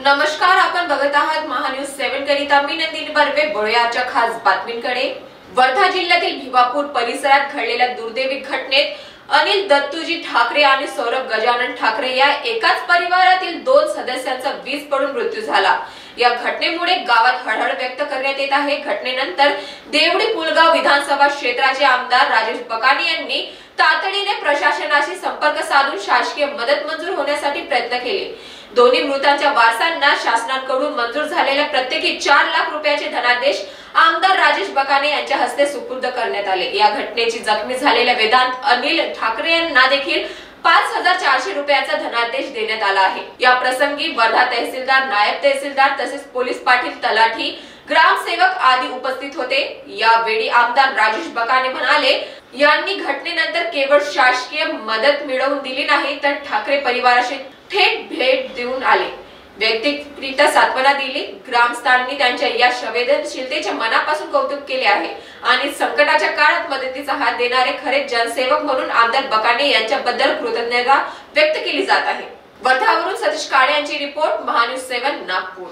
नमस्कार, आपण बघत आहात महान्यूज 7 करिता मी नंदिनी बर्वे. बळूयाच्या खास बातमींकडे. वर्धा जिल्ह्यातील भिवापूर परिसरात घडलेल्या दुर्दैवी घटनेत अनिल दत्तूजी ठाकरे आणि सौरभ गजानन ठाकरे या एकाच परिवारातील 2 सदस्यांचा वीज पडून मृत्यू झाला. या घटनेमुळे गावात हळहळ व्यक्त करण्यात येत आहे. घटनेनंतर देवडी पुलगाव विधानसभा क्षेत्राचे आमदार राजेश बकानी यांनी तातडीने प्रशासनाशी संपर्क साधून शासकीय मदत मंजूर होण्यासाठी प्रयत्न केले. दोन्ही मृतांच्या वारसांना शासनाकडून मंजूर झालेल्या प्रत्येकी 4 लाख रुपयाचे धनादेश आमदार राजेश बकाने यांच्या हस्ते सुपूर्द करण्यात आले. या घटनेची जखमी झालेल्या वेदांत अनिल ठाकरे यांना देखील 5400 रुपयाचा धनादेश देण्यात आला आहे. या प्रसंगी वर्धा तहसीलदार, नायब तहसीलदार तसेच पोलीस पाटील, तलाठी, ग्रामसेवक आदी उपस्थित होते. यावेळी आमदार राजेश बकाने म्हणाले, यांनी घटनेनंतर केवळ शासकीय मदत मिळवून दिली नाही तर ठाकरे परिवाराशी थेट भेट देऊन आले, वैयक्तिकरित्या सांत्वना दिली. ग्रामस्थांनी त्यांच्या या संवेदनशीलतेचे मनापासून कौतुक केले आहे आणि संकटाच्या काळात मदतीचा हात देणारे खरे जनसेवक म्हणून आमदार बकाने यांच्याबद्दल कृतज्ञता व्यक्त केली जात आहे. वर्धावरून सतीश काळे यांची रिपोर्ट, महान्यूज 7 नागपूर.